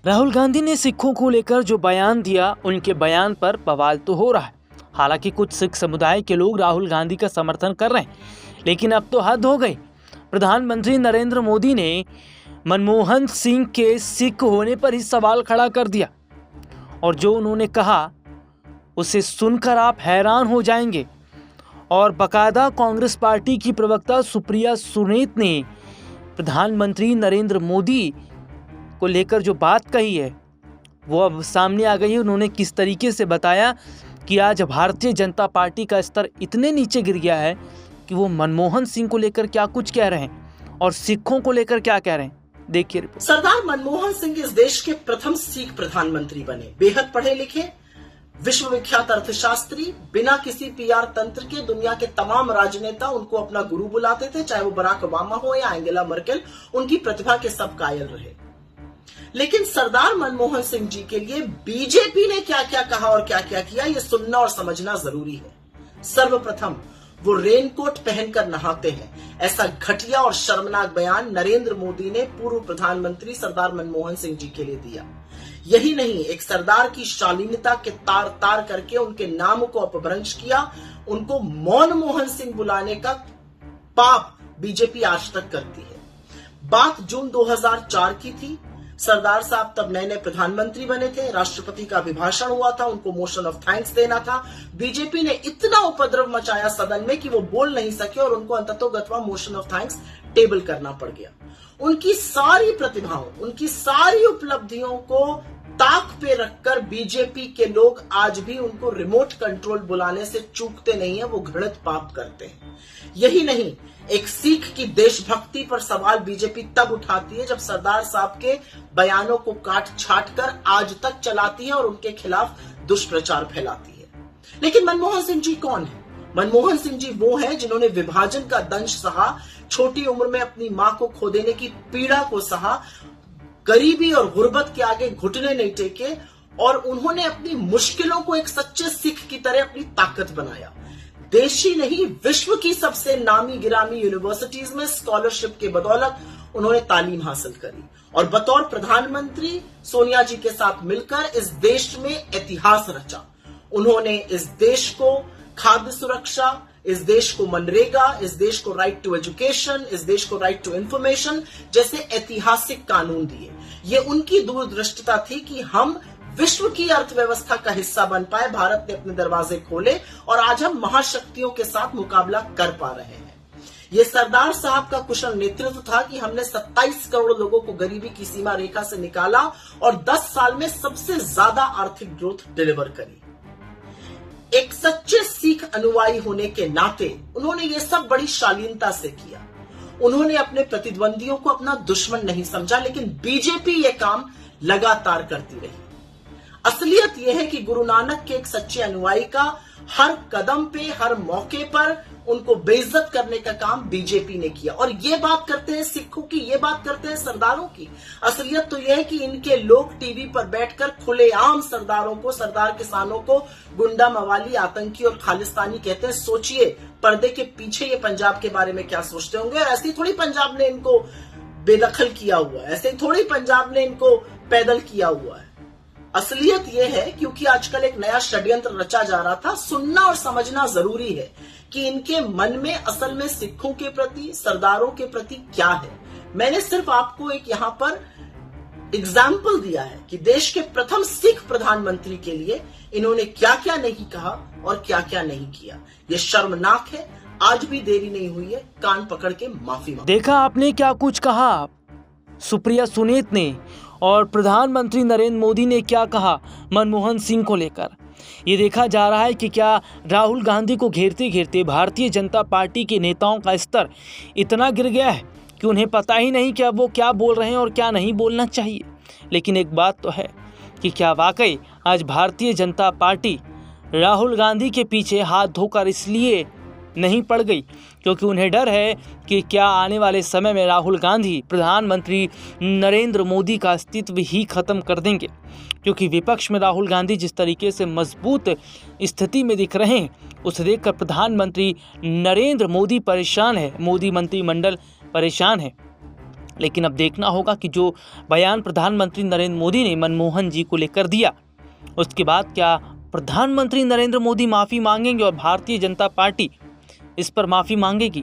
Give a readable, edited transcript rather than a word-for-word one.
राहुल गांधी ने सिखों को लेकर जो बयान दिया, उनके बयान पर बवाल तो हो रहा है। हालांकि कुछ सिख समुदाय के लोग राहुल गांधी का समर्थन कर रहे हैं, लेकिन अब तो हद हो गई। प्रधानमंत्री नरेंद्र मोदी ने मनमोहन सिंह के सिख होने पर ही सवाल खड़ा कर दिया और जो उन्होंने कहा उसे सुनकर आप हैरान हो जाएंगे। और बाकायदा कांग्रेस पार्टी की प्रवक्ता सुप्रिया सुनीत ने प्रधानमंत्री नरेंद्र मोदी को लेकर जो बात कही है वो अब सामने आ गई है। उन्होंने किस तरीके से बताया कि आज भारतीय जनता पार्टी का स्तर इतने नीचे गिर गया है कि वो मनमोहन सिंह को लेकर क्या कुछ कह रहे हैं और सिखों को लेकर क्या कह रहे हैं। देखिए रिपोर्ट। सरदार मनमोहन सिंह इस देश के प्रथम सिख प्रधानमंत्री बने। बेहद पढ़े लिखे, विश्वविख्यात अर्थशास्त्री, बिना किसी पीआर तंत्र के दुनिया के तमाम राजनेता उनको अपना गुरु बुलाते थे, चाहे वो बराक ओबामा हो या एंजेला मर्केल। उनकी प्रतिभा के सब कायल रहे। लेकिन सरदार मनमोहन सिंह जी के लिए बीजेपी ने क्या क्या कहा और क्या क्या किया, ये सुनना और समझना जरूरी है। सर्वप्रथम वो रेनकोट पहनकर नहाते हैं, ऐसा घटिया और शर्मनाक बयान नरेंद्र मोदी ने पूर्व प्रधानमंत्री सरदार मनमोहन सिंह जी के लिए दिया। यही नहीं, एक सरदार की शालीनता के तार तार करके उनके नाम को अपभ्रंश किया। उनको मौन मोहन सिंह बुलाने का पाप बीजेपी आज तक करती है। बात जून 2004 की थी। सरदार साहब तब नए नए प्रधानमंत्री बने थे, राष्ट्रपति का अभिभाषण हुआ था, उनको मोशन ऑफ थैंक्स देना था। बीजेपी ने इतना उपद्रव मचाया सदन में कि वो बोल नहीं सके और उनको अंततोगत्वा मोशन ऑफ थैंक्स टेबल करना पड़ गया। उनकी सारी प्रतिभाओं, उनकी सारी उपलब्धियों को ताक पे रखकर बीजेपी के लोग आज भी उनको रिमोट कंट्रोल बुलाने से चूकते नहीं है, वो घृणित पाप करते हैं। यही नहीं, एक सिख की देशभक्ति पर सवाल बीजेपी तब उठाती है जब सरदार साहब के बयानों को काट छाट कर आज तक चलाती है और उनके खिलाफ दुष्प्रचार फैलाती है। लेकिन मनमोहन सिंह जी कौन है? मनमोहन सिंह जी वो हैं जिन्होंने विभाजन का दंश सहा, छोटी उम्र में अपनी मां को खो देने की पीड़ा को सहा, गरीबी और गुर्बत के आगे घुटने नहीं टेके और उन्होंने अपनी मुश्किलों को एक सच्चे सिख की तरह अपनी ताकत बनाया। देश ही नहीं, विश्व की सबसे नामी गिरामी यूनिवर्सिटीज में स्कॉलरशिप के बदौलत उन्होंने तालीम हासिल करी और बतौर प्रधानमंत्री सोनिया जी के साथ मिलकर इस देश में इतिहास रचा। उन्होंने इस देश को खाद्य सुरक्षा, इस देश को मनरेगा, इस देश को राइट टू एजुकेशन, इस देश को राइट टू इंफॉर्मेशन जैसे ऐतिहासिक कानून दिए। ये उनकी दूरदृष्टता थी कि हम विश्व की अर्थव्यवस्था का हिस्सा बन पाए। भारत ने अपने दरवाजे खोले और आज हम महाशक्तियों के साथ मुकाबला कर पा रहे हैं। ये सरदार साहब का कुशल नेतृत्व था कि हमने 27 करोड़ लोगों को गरीबी की सीमा रेखा से निकाला और 10 साल में सबसे ज्यादा आर्थिक ग्रोथ डिलीवर करी। एक सच्चे सिख अनुयायी होने के नाते उन्होंने ये सब बड़ी शालीनता से किया। उन्होंने अपने प्रतिद्वंदियों को अपना दुश्मन नहीं समझा, लेकिन बीजेपी ये काम लगातार करती रही। असलियत यह है कि गुरु नानक के एक सच्चे अनुयायी का हर कदम पे, हर मौके पर उनको बेइज्जत करने का काम बीजेपी ने किया। और ये बात करते हैं सिखों की, ये बात करते हैं सरदारों की। असलियत तो यह है कि इनके लोग टीवी पर बैठकर खुलेआम सरदारों को, सरदार किसानों को गुंडा, मवाली, आतंकी और खालिस्तानी कहते हैं। सोचिए पर्दे के पीछे ये पंजाब के बारे में क्या सोचते होंगे। और ऐसे ही थोड़ी पंजाब ने इनको बेदखल किया हुआ है, ऐसे ही थोड़ी पंजाब ने इनको पैदल किया हुआ है। असलियत यह है क्योंकि आजकल एक नया षड्यंत्र रचा जा रहा था। सुनना और समझना जरूरी है कि इनके मन में असल में सिखों के प्रति, सरदारों के प्रति क्या है। मैंने सिर्फ आपको एक यहां पर एग्जाम्पल दिया है कि देश के प्रथम सिख प्रधानमंत्री के लिए इन्होंने क्या क्या नहीं कहा और क्या क्या नहीं किया। यह शर्मनाक है। आज भी देरी नहीं हुई है, कान पकड़ के माफी मांगो। देखा आपने क्या कुछ कहा सुप्रिया सुनीत ने और प्रधानमंत्री नरेंद्र मोदी ने क्या कहा मनमोहन सिंह को लेकर। ये देखा जा रहा है कि क्या राहुल गांधी को घेरते घेरते भारतीय जनता पार्टी के नेताओं का स्तर इतना गिर गया है कि उन्हें पता ही नहीं कि अब वो क्या बोल रहे हैं और क्या नहीं बोलना चाहिए। लेकिन एक बात तो है कि क्या वाकई आज भारतीय जनता पार्टी राहुल गांधी के पीछे हाथ धोकर इसलिए नहीं पड़ गई क्योंकि उन्हें डर है कि क्या आने वाले समय में राहुल गांधी प्रधानमंत्री नरेंद्र मोदी का अस्तित्व ही खत्म कर देंगे। क्योंकि विपक्ष में राहुल गांधी जिस तरीके से मजबूत स्थिति में दिख रहे हैं उसे देखकर प्रधानमंत्री नरेंद्र मोदी परेशान है, मोदी मंत्रिमंडल परेशान है। लेकिन अब देखना होगा कि जो बयान प्रधानमंत्री नरेंद्र मोदी ने मनमोहन जी को लेकर दिया, उसके बाद क्या प्रधानमंत्री नरेंद्र मोदी माफ़ी मांगेंगे और भारतीय जनता पार्टी इस पर माफ़ी मांगेगी।